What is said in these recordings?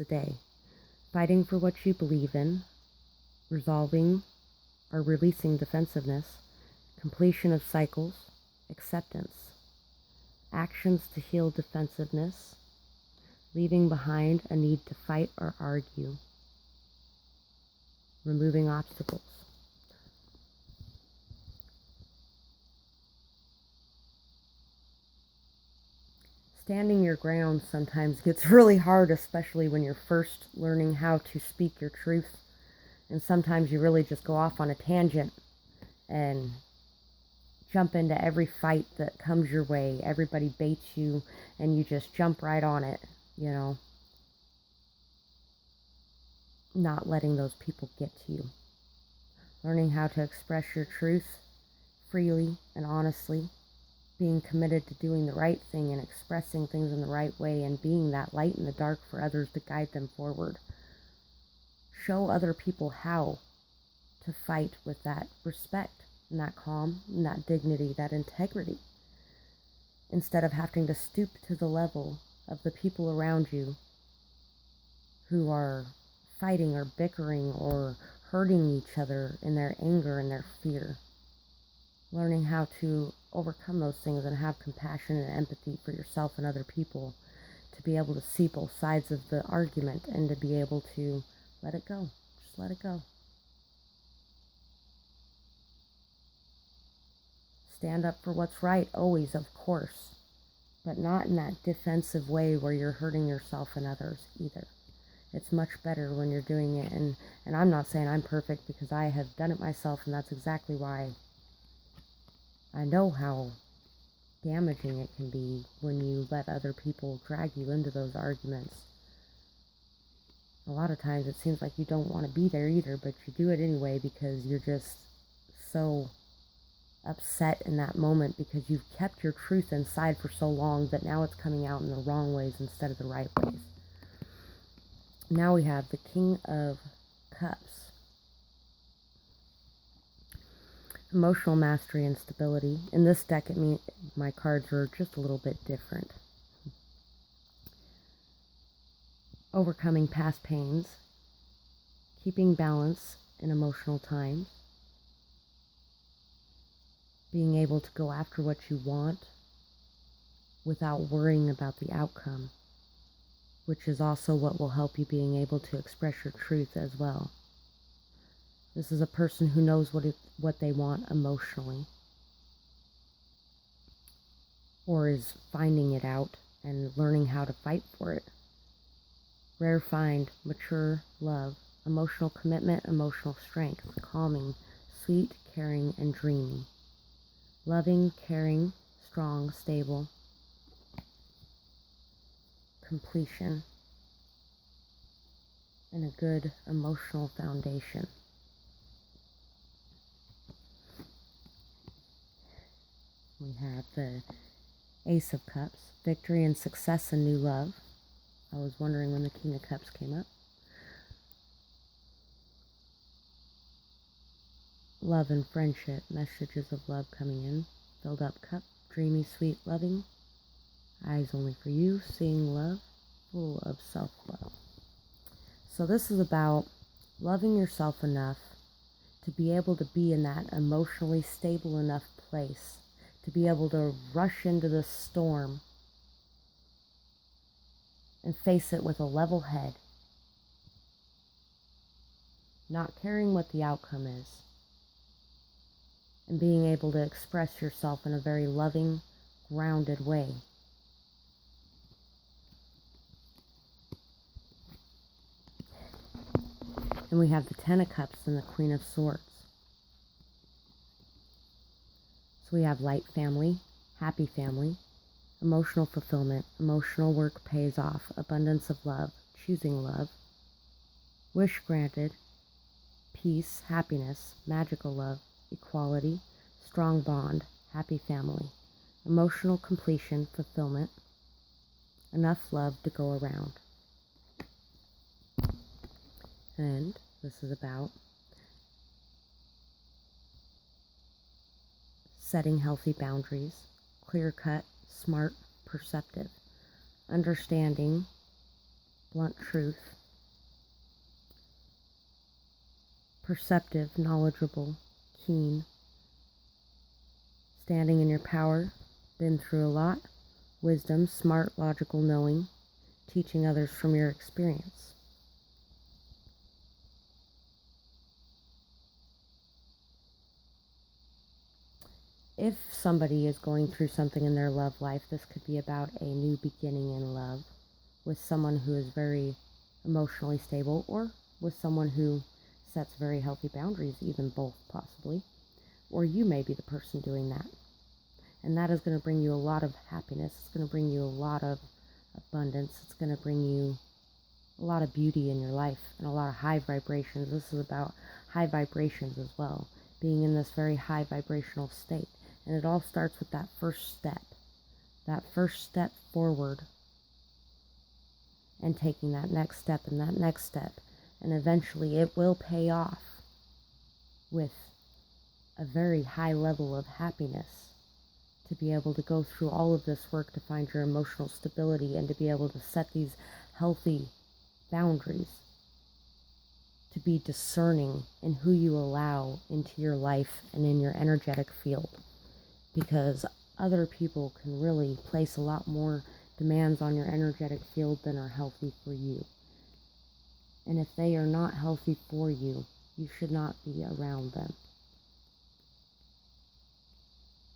the day. Fighting for what you believe in, resolving or releasing defensiveness, completion of cycles, acceptance, actions to heal defensiveness, leaving behind a need to fight or argue, removing obstacles. Standing your ground sometimes gets really hard, especially when you're first learning how to speak your truth. And sometimes you really just go off on a tangent and jump into every fight that comes your way. Everybody baits you and you just jump right on it, not letting those people get to you. Learning how to express your truth freely and honestly. Being committed to doing the right thing and expressing things in the right way and being that light in the dark for others to guide them forward. Show other people how to fight with that respect and that calm and that dignity, that integrity, instead of having to stoop to the level of the people around you who are fighting or bickering or hurting each other in their anger and their fear. Learning how to overcome those things and have compassion and empathy for yourself and other people, to be able to see both sides of the argument and to be able to let it go. Just let it go. Stand up for what's right, always, of course, but not in that defensive way where you're hurting yourself and others either. It's much better when you're doing it, and I'm not saying I'm perfect, because I have done it myself, and that's exactly why I know how damaging it can be when you let other people drag you into those arguments. A lot of times it seems like you don't want to be there either, but you do it anyway because you're just so upset in that moment because you've kept your truth inside for so long that now it's coming out in the wrong ways instead of the right ways. Now we have the King of Cups. Emotional mastery and stability. In this deck, it means my cards are just a little bit different. Overcoming past pains, keeping balance in emotional times, being able to go after what you want without worrying about the outcome, which is also what will help you being able to express your truth as well. This is a person who knows what they want emotionally, or is finding it out and learning how to fight for it. Rare find, mature love, emotional commitment, emotional strength, calming, sweet, caring, and dreamy. Loving, caring, strong, stable, completion, and a good emotional foundation. We have the Ace of Cups, victory and success and new love. I was wondering when the King of Cups came up. Love and friendship, messages of love coming in. Filled up cup, dreamy, sweet, loving. Eyes only for you, seeing love, full of self-love. So this is about loving yourself enough to be able to be in that emotionally stable enough place to be able to rush into the storm and face it with a level head, not caring what the outcome is, and being able to express yourself in a very loving, grounded way. And we have the Ten of Cups and the Queen of Swords. So we have light family, happy family, emotional fulfillment, emotional work pays off, abundance of love, choosing love, wish granted, peace, happiness, magical love, equality, strong bond, happy family, emotional completion, fulfillment, enough love to go around. And this is about setting healthy boundaries, clear-cut, smart, perceptive, understanding blunt truth, perceptive, knowledgeable, keen, standing in your power, been through a lot, wisdom, smart, logical knowing, teaching others from your experience. If somebody is going through something in their love life, this could be about a new beginning in love with someone who is very emotionally stable, or with someone who sets very healthy boundaries, even both possibly. Or you may be the person doing that. And that is going to bring you a lot of happiness. It's going to bring you a lot of abundance. It's going to bring you a lot of beauty in your life and a lot of high vibrations. This is about high vibrations as well, being in this very high vibrational state. And it all starts with that first step forward, and taking that next step and that next step. And eventually it will pay off with a very high level of happiness, to be able to go through all of this work to find your emotional stability and to be able to set these healthy boundaries, to be discerning in who you allow into your life and in your energetic field. Because other people can really place a lot more demands on your energetic field than are healthy for you. And if they are not healthy for you, you should not be around them.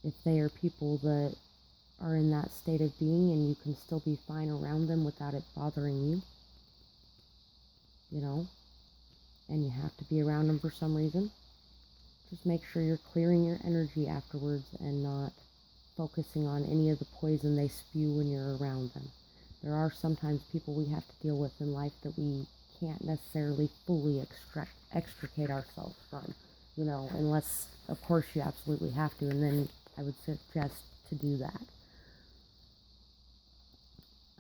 If they are people that are in that state of being and you can still be fine around them without it bothering you, and you have to be around them for some reason, just make sure you're clearing your energy afterwards and not focusing on any of the poison they spew when you're around them. There are sometimes people we have to deal with in life that we can't necessarily fully extricate ourselves from, unless, of course, you absolutely have to, and then I would suggest to do that.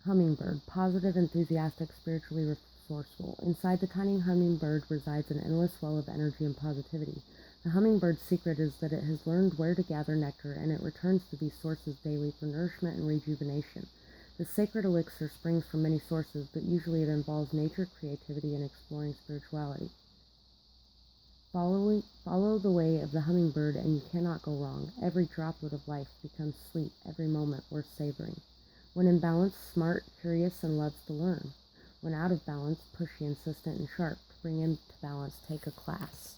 Hummingbird, positive, enthusiastic, spiritually resourceful. Inside the tiny hummingbird resides an endless well of energy and positivity. The hummingbird's secret is that it has learned where to gather nectar, and it returns to these sources daily for nourishment and rejuvenation. The sacred elixir springs from many sources, but usually it involves nature, creativity, and exploring spirituality. Follow the way of the hummingbird, and you cannot go wrong. Every droplet of life becomes sweet, every moment worth savoring. When in balance, smart, curious, and loves to learn. When out of balance, pushy, insistent, and sharp. To bring into balance, take a class.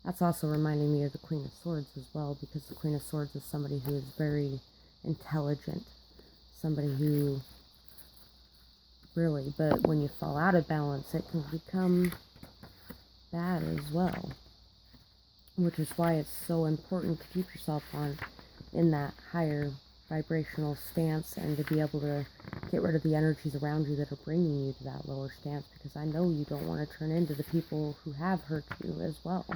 That's also reminding me of the Queen of Swords as well, because the Queen of Swords is somebody who is very intelligent. Somebody who really, but when you fall out of balance, it can become bad as well. Which is why it's so important to keep yourself in that higher vibrational stance, and to be able to get rid of the energies around you that are bringing you to that lower stance, because I know you don't want to turn into the people who have hurt you as well,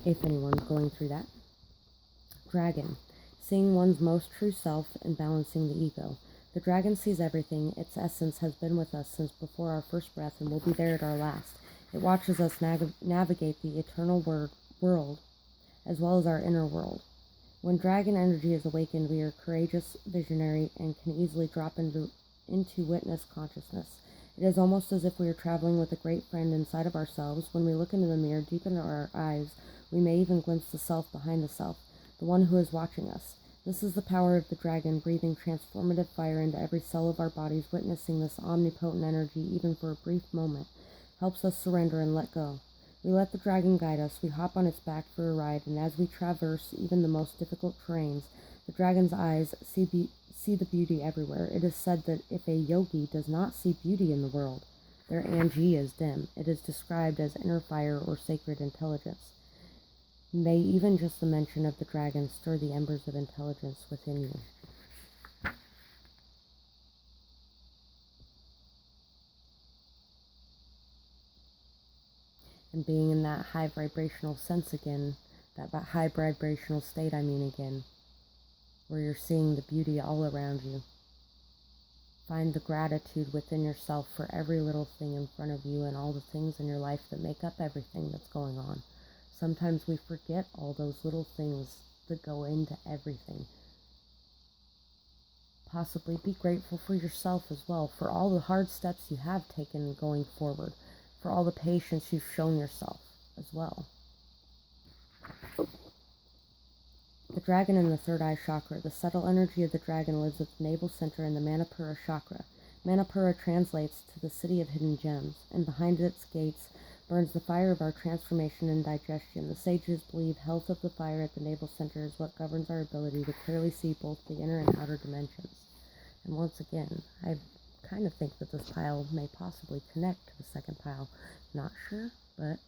if anyone's going through that. Dragon, seeing one's most true self and balancing the ego. The dragon sees everything. Its essence has been with us since before our first breath and will be there at our last. It watches us navigate the eternal world as well as our inner world. When dragon energy is awakened, we are courageous, visionary, and can easily drop into witness consciousness. It is almost as if we are traveling with a great friend inside of ourselves. When we look into the mirror, deep into our eyes, we may even glimpse the self behind the self, the one who is watching us. This is the power of the dragon, breathing transformative fire into every cell of our bodies. Witnessing this omnipotent energy, even for a brief moment, helps us surrender and let go. We let the dragon guide us. We hop on its back for a ride, and as we traverse even the most difficult terrains, the dragon's eyes see the beauty everywhere. It is said that if a yogi does not see beauty in the world, their Anji is dim. It is described as inner fire or sacred intelligence. May even just the mention of the dragon stir the embers of intelligence within you. And being in that high vibrational sense again, that high vibrational state again, where you're seeing the beauty all around you. Find the gratitude within yourself for every little thing in front of you and all the things in your life that make up everything that's going on. Sometimes we forget all those little things that go into everything. possibly be grateful for yourself as well, for all the hard steps you have taken going forward, for all the patience you've shown yourself as well. The dragon in the third eye chakra. The subtle energy of the dragon lives at the navel center in the Manipura chakra. Manipura translates to the city of hidden gems, and behind its gates burns the fire of our transformation and digestion. The sages believe health of the fire at the navel center is what governs our ability to clearly see both the inner and outer dimensions. And once again, I kind of think that this pile may possibly connect to the second pile. Not sure, but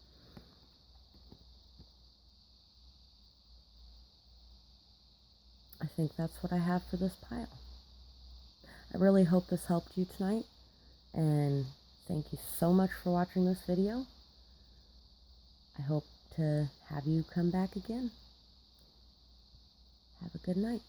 I think that's what I have for this pile. I really hope this helped you tonight, and thank you so much for watching this video. I hope to have you come back again. Have a good night.